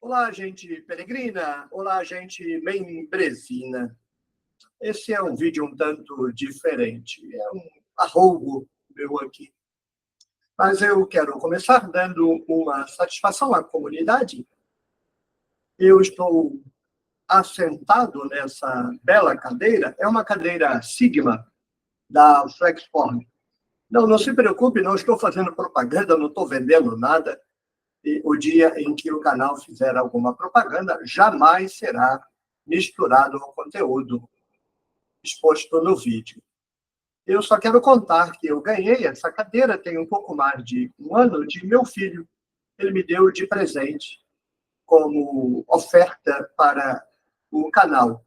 Olá, gente peregrina. Olá, gente membrezina. Esse é um vídeo um tanto diferente. É um arroubo meu aqui. Mas eu quero começar dando uma satisfação à comunidade. Eu estou assentado nessa bela cadeira. É uma cadeira Sigma da Flexform. Não se preocupe, não estou fazendo propaganda, não estou vendendo nada. E o dia em que o canal fizer alguma propaganda, jamais será misturado ao conteúdo exposto no vídeo. Eu só quero contar que eu ganhei essa cadeira tem um pouco mais de um ano de meu filho. Ele me deu de presente como oferta para o canal.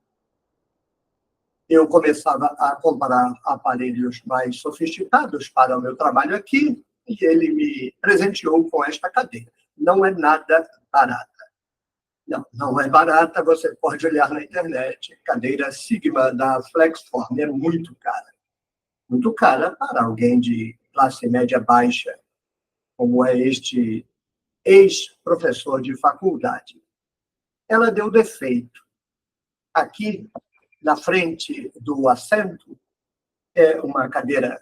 Eu começava a comprar aparelhos mais sofisticados para o meu trabalho aqui e ele me presenteou com esta cadeira. Não é nada barato. Não é barata, você pode olhar na internet. Cadeira Sigma da Flexform é muito cara. Muito cara para alguém de classe média baixa, como é este ex-professor de faculdade. Ela deu defeito. Aqui, na frente do assento, é uma cadeira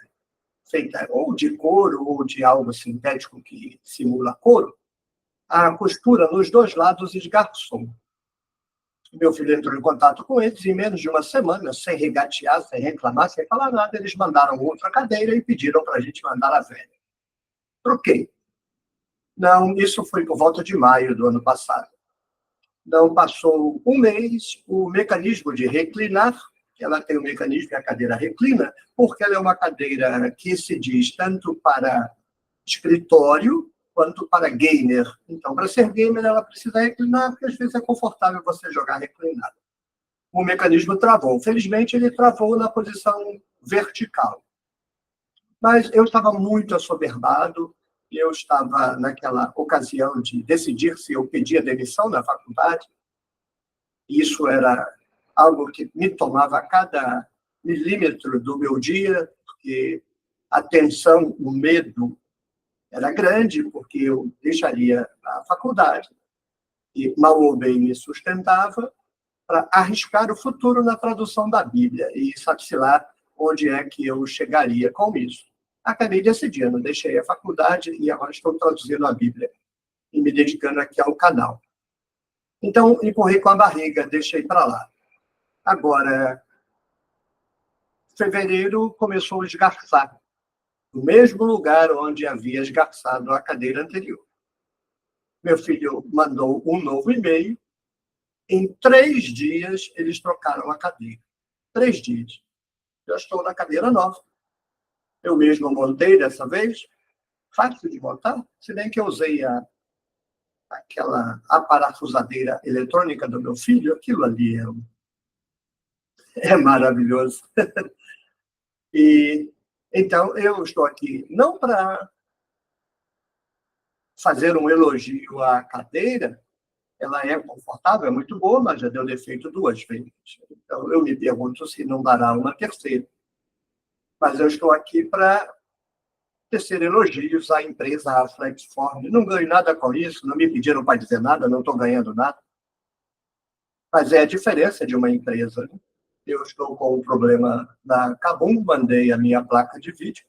feita ou de couro ou de algo sintético que simula couro. A costura nos dois lados esgarçou. Meu filho entrou em contato com eles e em menos de uma semana, sem regatear, sem reclamar, sem falar nada, eles mandaram outra cadeira e pediram para a gente mandar a velha. Troquei. Não, isso foi por volta de maio do ano passado. Não passou um mês, o mecanismo de reclinar, ela tem um mecanismo que a cadeira reclina, porque ela é uma cadeira que se diz tanto para escritório quanto para gamer. Então, para ser gamer, ela precisa reclinar, porque às vezes é confortável você jogar reclinado. O mecanismo travou. Felizmente, ele travou na posição vertical. Mas eu estava muito assoberbado, eu estava naquela ocasião de decidir se eu pedia demissão na faculdade. Isso era algo que me tomava cada milímetro do meu dia, porque a tensão, o medo era grande, porque eu deixaria a faculdade, e mal ou bem me sustentava, para arriscar o futuro na tradução da Bíblia, e sabe-se lá onde é que eu chegaria com isso. Acabei decidindo, deixei a faculdade e agora estou traduzindo a Bíblia e me dedicando aqui ao canal. Então, empurrei com a barriga, deixei para lá. Agora, fevereiro começou a esgarçar, no mesmo lugar onde havia esgarçado a cadeira anterior. Meu filho mandou um novo e-mail. Em 3 dias, eles trocaram a cadeira. 3 dias. Eu estou na cadeira nova. Eu mesmo montei dessa vez. Fácil de montar, se bem que eu usei aquela aparafusadeira eletrônica do meu filho, aquilo ali é maravilhoso. E então eu estou aqui não para fazer um elogio à cadeira, ela é confortável, é muito boa, mas já deu defeito 2 vezes. Então eu me pergunto se não dará uma terceira. Mas eu estou aqui para tecer elogios à empresa, à Flexform. Não ganho nada com isso, não me pediram para dizer nada, não estou ganhando nada. Mas é a diferença de uma empresa. Né? Eu estou com um problema da Kabum, mandei a minha placa de vídeo.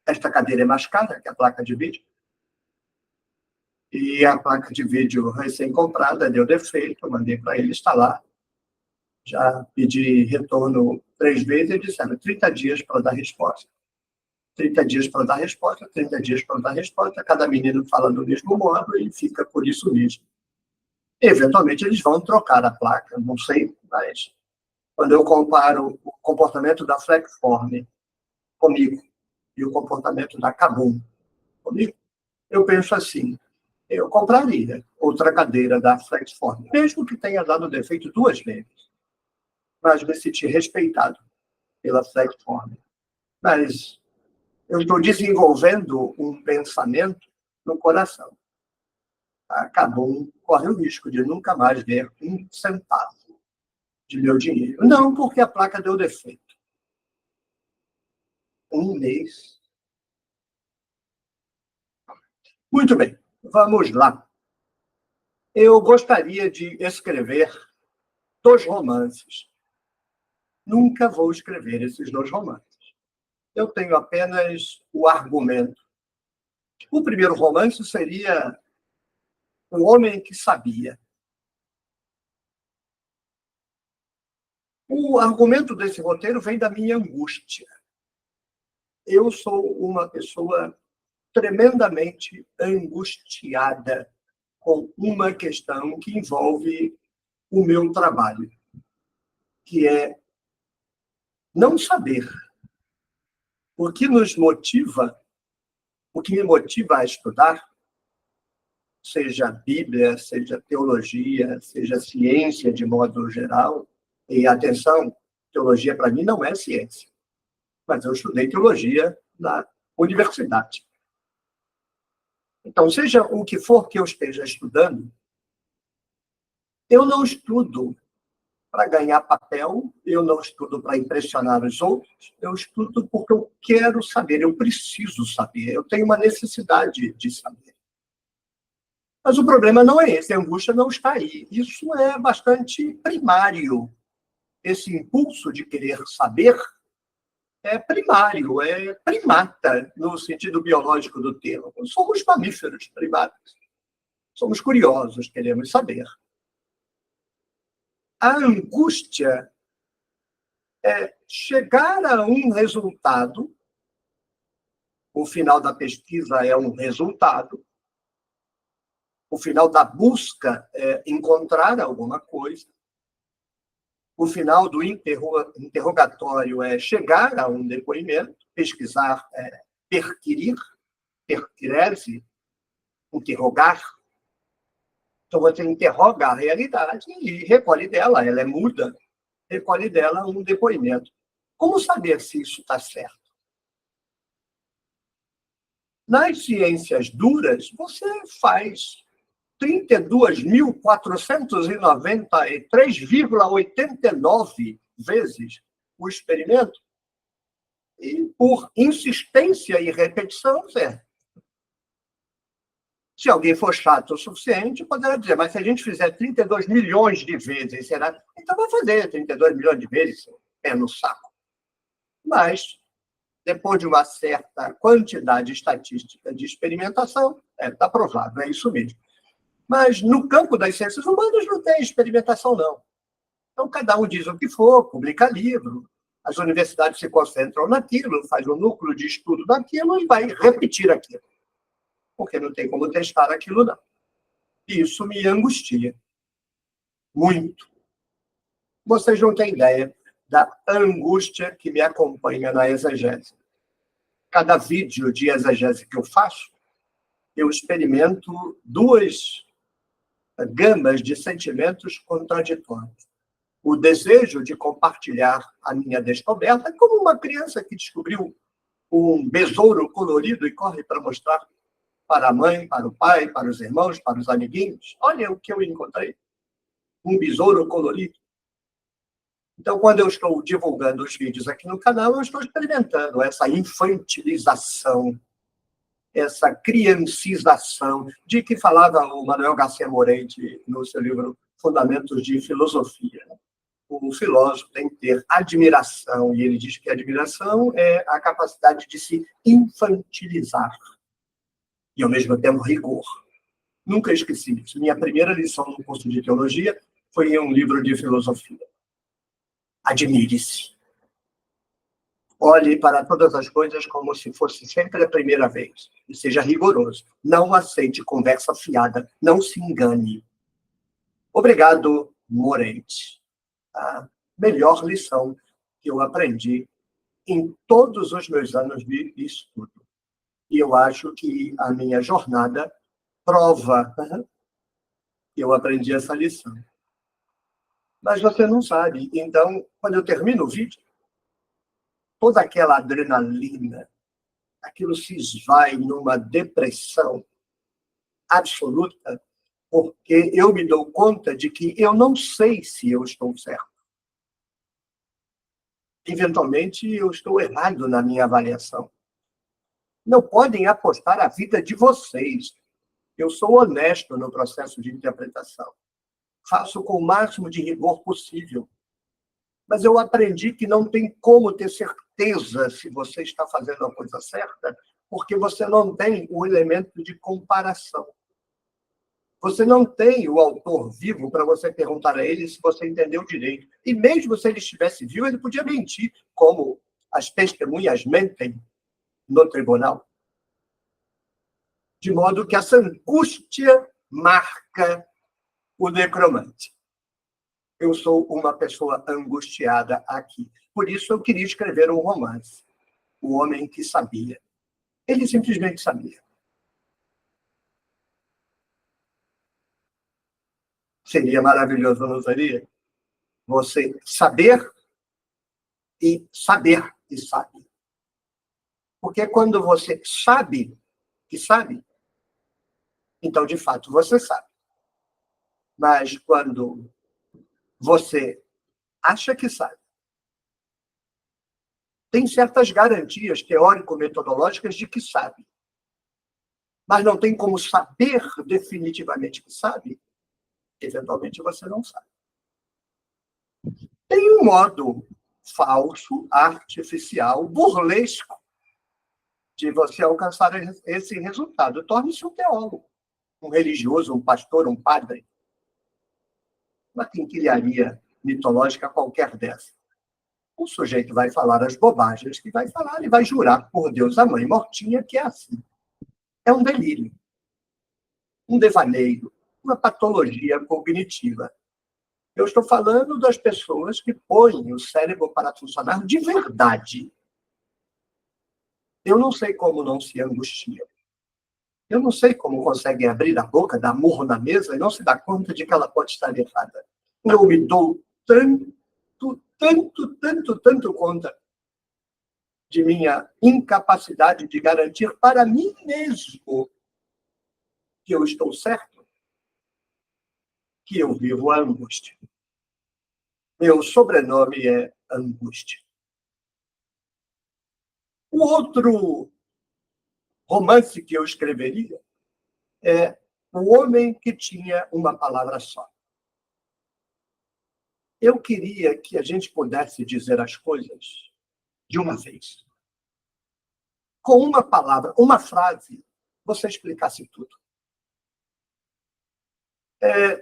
Esta cadeira é mais cara que a placa de vídeo. E a placa de vídeo recém-comprada deu defeito, mandei para ele instalar. Já pedi retorno 3 vezes e disseram 30 dias para dar resposta. 30 dias para dar resposta, 30 dias para dar resposta. Cada menino fala do mesmo modo e fica por isso mesmo. Eventualmente, eles vão trocar a placa, não sei, mas quando eu comparo o comportamento da Flexform comigo e o comportamento da Kabum comigo, eu penso assim, eu compraria outra cadeira da Flexform, mesmo que tenha dado defeito 2 vezes, mas me senti respeitado pela Flexform. Mas eu estou desenvolvendo um pensamento no coração. A Kabum corre o risco de nunca mais ver um centavo de meu dinheiro. Não porque a placa deu defeito. 1 mês. Muito bem, vamos lá. Eu gostaria de escrever 2 romances. Nunca vou escrever esses 2 romances. Eu tenho apenas o argumento. O primeiro romance seria O Homem que Sabia. O argumento desse roteiro vem da minha angústia. Eu sou uma pessoa tremendamente angustiada com uma questão que envolve o meu trabalho, que é não saber. O que nos motiva, o que me motiva a estudar, seja Bíblia, seja teologia, seja ciência de modo geral, e atenção, teologia para mim não é ciência, mas eu estudei teologia na universidade. Então, seja o que for que eu esteja estudando, eu não estudo para ganhar papel, eu não estudo para impressionar os outros, eu estudo porque eu quero saber, eu preciso saber, eu tenho uma necessidade de saber. Mas o problema não é esse, a angústia não está aí. Isso é bastante primário. Esse impulso de querer saber é primário, é primata, no sentido biológico do termo. Somos mamíferos primatas. Somos curiosos, queremos saber. A angústia é chegar a um resultado, o final da pesquisa é um resultado, o final da busca é encontrar alguma coisa, o final do interrogatório é chegar a um depoimento, pesquisar é perquirir, perquirese, interrogar. Então, você interroga a realidade e recolhe dela, ela é muda, recolhe dela um depoimento. Como saber se isso está certo? Nas ciências duras, você faz 32.493,89 vezes o experimento e, por insistência e repetição, certo? Se alguém for chato o suficiente, poderá dizer, mas se a gente fizer 32 milhões de vezes, será? Então vai fazer 32 milhões de vezes, pé no saco. Mas, depois de uma certa quantidade estatística de experimentação, está provado, é isso mesmo. Mas no campo das ciências humanas não tem experimentação, não. Então, cada um diz o que for, publica livro, as universidades se concentram naquilo, faz um núcleo de estudo daquilo e vai repetir aquilo. Porque não tem como testar aquilo, não. E isso me angustia. Muito. Vocês não têm ideia da angústia que me acompanha na exegese. Cada vídeo de exegese que eu faço, eu experimento 2 gamas de sentimentos contraditórios. O desejo de compartilhar a minha descoberta, como uma criança que descobriu um besouro colorido e corre para mostrar para a mãe, para o pai, para os irmãos, para os amiguinhos. Olha o que eu encontrei. Um besouro colorido. Então, quando eu estou divulgando os vídeos aqui no canal, eu estou experimentando essa infantilização, essa criancização, de que falava o Manuel Garcia Morente no seu livro Fundamentos de Filosofia. O filósofo tem que ter admiração, e ele diz que a admiração é a capacidade de se infantilizar, e, ao mesmo tempo, rigor. Nunca esqueci isso. Minha primeira lição no curso de teologia foi em um livro de filosofia. Admire-se. Olhe para todas as coisas como se fosse sempre a primeira vez. E seja rigoroso. Não aceite conversa fiada. Não se engane. Obrigado, Morente. A melhor lição que eu aprendi em todos os meus anos de estudo. E eu acho que a minha jornada prova que eu aprendi essa lição. Mas você não sabe. Então, quando eu termino o vídeo, toda aquela adrenalina, aquilo se esvai numa depressão absoluta, porque eu me dou conta de que eu não sei se eu estou certo. Eventualmente, eu estou errado na minha avaliação. Não podem apostar a vida de vocês Eu sou honesto no processo de interpretação. Faço com o máximo de rigor possível. Mas eu aprendi que não tem como ter certeza se você está fazendo a coisa certa, porque você não tem o elemento de comparação. Você não tem o autor vivo para você perguntar a ele se você entendeu direito. E mesmo se ele estivesse vivo, ele podia mentir, como as testemunhas mentem no tribunal. De modo que essa angústia marca o necromante. Eu sou uma pessoa angustiada aqui. Por isso eu queria escrever um romance. O Homem que Sabia. Ele simplesmente sabia. Seria maravilhoso, não seria? Você saber e saber que sabe. Porque quando você sabe que sabe, então, de fato, você sabe. Mas quando você acha que sabe, tem certas garantias teórico-metodológicas de que sabe. Mas não tem como saber definitivamente que sabe, eventualmente você não sabe. Tem um modo falso, artificial, burlesco, de você alcançar esse resultado. Torne-se um teólogo, um religioso, um pastor, um padre. Uma quinquilharia mitológica qualquer dessa. O sujeito vai falar as bobagens que vai falar e vai jurar por Deus a mãe mortinha que é assim. É um delírio, um devaneio, uma patologia cognitiva. Eu estou falando das pessoas que põem o cérebro para funcionar de verdade. Eu não sei como não se angustiam. Eu não sei como conseguem abrir a boca, dar murro na mesa e não se dar conta de que ela pode estar errada. Eu me dou tanto conta de minha incapacidade de garantir para mim mesmo que eu estou certo, que eu vivo a angústia. Meu sobrenome é Angústia. O outro romance que eu escreveria é O Homem que Tinha uma Palavra Só. Eu queria que a gente pudesse dizer as coisas de uma vez. Com uma palavra, uma frase, você explicasse tudo.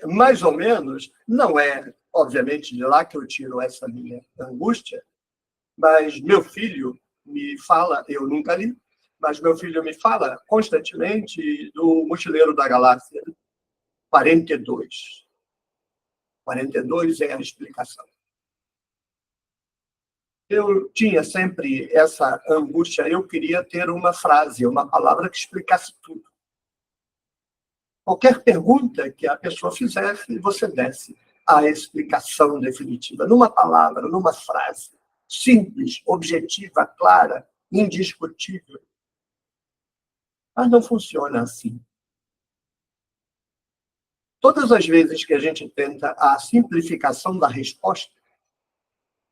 Mais ou menos, não é, obviamente, de lá que eu tiro essa minha angústia, mas meu filho me fala, eu nunca li, mas meu filho me fala constantemente do Mochileiro da Galáxia 42. 42 é a explicação. Eu tinha sempre essa angústia, eu queria ter uma frase, uma palavra que explicasse tudo. Qualquer pergunta que a pessoa fizesse, você desse a explicação definitiva, numa palavra, numa frase, simples, objetiva, clara, indiscutível. Mas não funciona assim. Todas as vezes que a gente tenta a simplificação da resposta,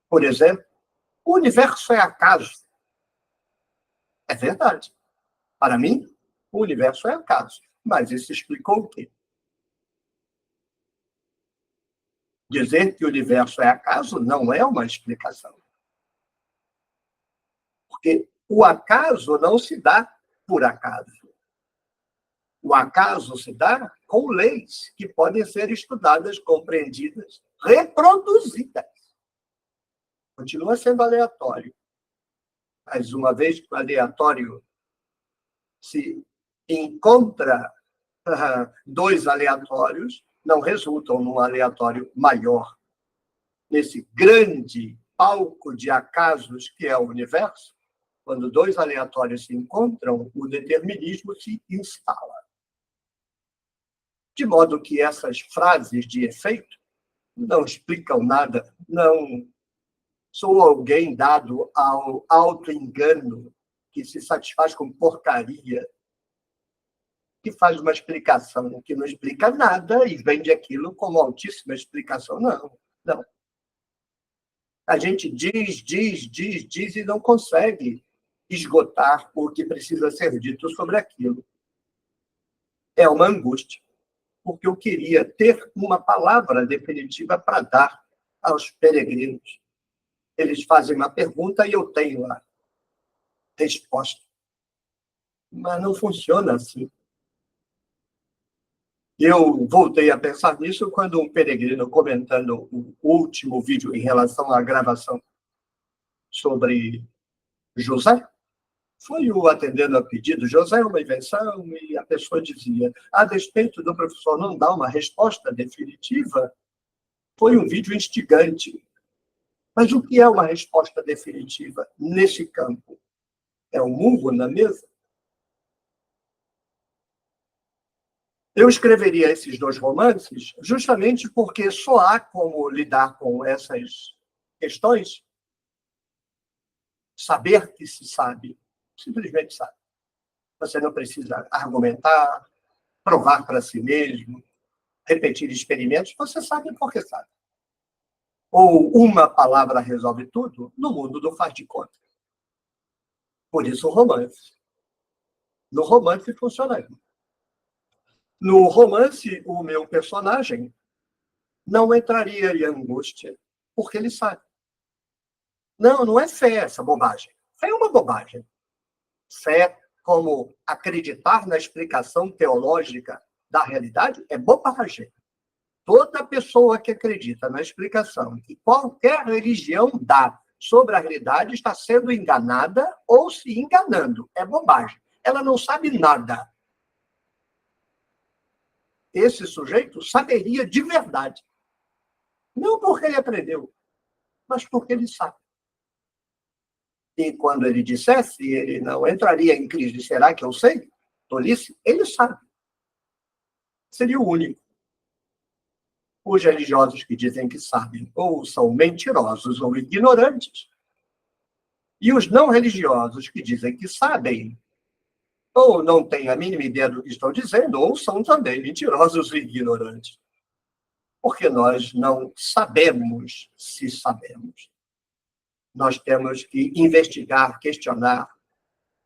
por exemplo, o universo é acaso. É verdade. Para mim, o universo é acaso. Mas isso explicou o quê? Dizer que o universo é acaso não é uma explicação. Porque o acaso não se dá por acaso. O acaso se dá com leis que podem ser estudadas, compreendidas, reproduzidas. Continua sendo aleatório. Mas uma vez que o aleatório se encontra dois aleatórios, não resultam num aleatório maior. Nesse grande palco de acasos que é o universo, quando dois aleatórios se encontram, o determinismo se instala. De modo que essas frases de efeito não explicam nada, não sou alguém dado ao auto-engano que se satisfaz com porcaria, que faz uma explicação que não explica nada e vende aquilo como altíssima explicação. Não, não. A gente diz e não consegue esgotar o que precisa ser dito sobre aquilo. É uma angústia, porque eu queria ter uma palavra definitiva para dar aos peregrinos. Eles fazem uma pergunta e eu tenho a resposta. Mas não funciona assim. Eu voltei a pensar nisso quando um peregrino, comentando o último vídeo em relação à gravação sobre José, foi o atendendo a pedido. José é uma invenção, e a pessoa dizia, a despeito do professor não dar uma resposta definitiva, foi um vídeo instigante. Mas o que é uma resposta definitiva nesse campo? É um murro na mesa? Eu escreveria esses 2 romances justamente porque só há como lidar com essas questões saber que se sabe. Simplesmente sabe. Você não precisa argumentar, provar para si mesmo, repetir experimentos, você sabe porque sabe. Ou uma palavra resolve tudo, no mundo do faz de conta. Por isso o romance. No romance funciona. No romance, o meu personagem não entraria em angústia, porque ele sabe. Não, não é fé essa bobagem. Fé é uma bobagem. Fé, como acreditar na explicação teológica da realidade, é bobagem. Toda pessoa que acredita na explicação que qualquer religião dá sobre a realidade está sendo enganada ou se enganando. É bobagem. Ela não sabe nada. Esse sujeito saberia de verdade. Não porque ele aprendeu, mas porque ele sabe. E quando ele dissesse, ele não entraria em crise. Será que eu sei? Tolice? Ele sabe. Seria o único. Os religiosos que dizem que sabem ou são mentirosos ou ignorantes. E os não religiosos que dizem que sabem ou não têm a mínima ideia do que estão dizendo, ou são também mentirosos e ignorantes. Porque nós não sabemos se sabemos. Nós temos que investigar, questionar,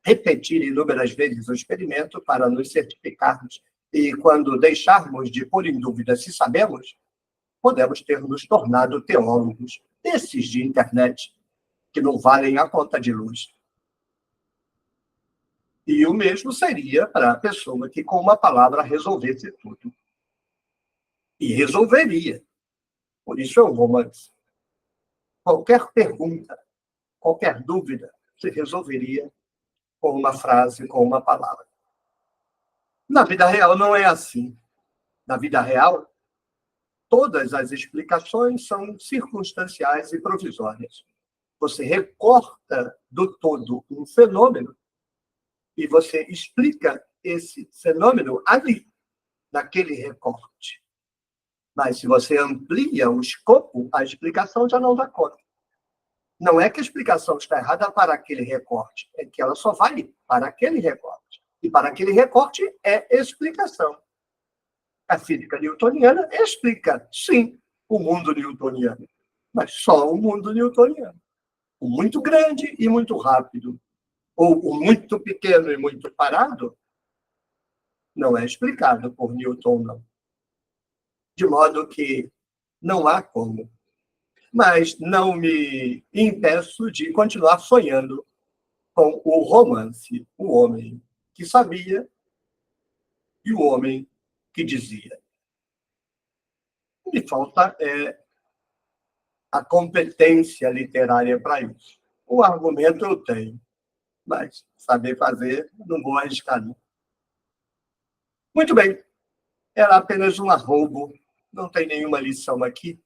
repetir inúmeras vezes o experimento para nos certificarmos. E quando deixarmos de pôr em dúvida se sabemos, podemos ter nos tornado teólogos desses de internet, que não valem a conta de luz. E o mesmo seria para a pessoa que, com uma palavra, resolvesse tudo. E resolveria. Por isso é um romance. Qualquer pergunta, qualquer dúvida, se resolveria com uma frase, com uma palavra. Na vida real não é assim. Na vida real, todas as explicações são circunstanciais e provisórias. Você recorta do todo um fenômeno e você explica esse fenômeno ali, naquele recorte. Mas se você amplia o escopo, a explicação já não dá conta. Não é que a explicação está errada para aquele recorte, é que ela só vale para aquele recorte. E para aquele recorte é explicação. A física newtoniana explica, sim, o mundo newtoniano, mas só o mundo newtoniano. O muito grande e muito rápido, ou o muito pequeno e muito parado, não é explicado por Newton, não. De modo que não há como. Mas não me impeço de continuar sonhando com o romance, o homem que sabia e o homem que dizia. Me falta a competência literária para isso. O argumento eu tenho, mas saber fazer não vou arriscar, não. Muito bem, era apenas um arrobo, não tem nenhuma lição aqui,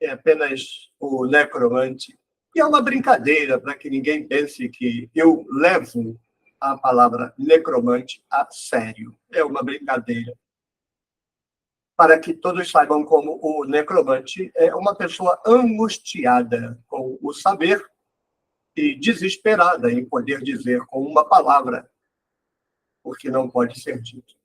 é apenas o necromante. E é uma brincadeira para que ninguém pense que eu levo a palavra necromante a sério. É uma brincadeira. Para que todos saibam como o necromante é uma pessoa angustiada com o saber e desesperada em poder dizer com uma palavra o que não pode ser dito.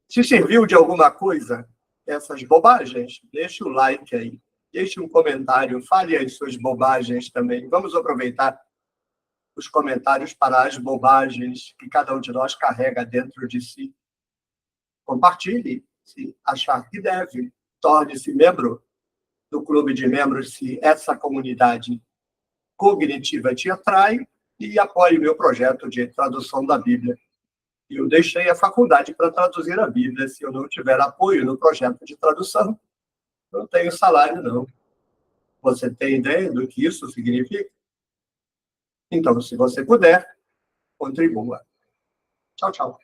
Se serviu de alguma coisa essas bobagens, deixe o like aí, deixe um comentário, fale as suas bobagens também. Vamos aproveitar os comentários para as bobagens que cada um de nós carrega dentro de si. Compartilhe, se achar que deve. Torne-se membro do clube de membros, se essa comunidade cognitiva te atrai, e apoie meu projeto de tradução da Bíblia. Eu deixei a faculdade para traduzir a Bíblia. Se eu não tiver apoio no projeto de tradução, não tenho salário, não. Você tem ideia do que isso significa? Então, se você puder, contribua. Tchau, tchau.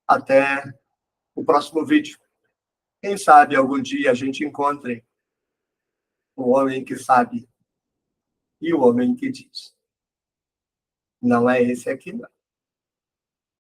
Até o próximo vídeo. Quem sabe algum dia a gente encontre o homem que sabe e o homem que diz. Não é esse aqui, não.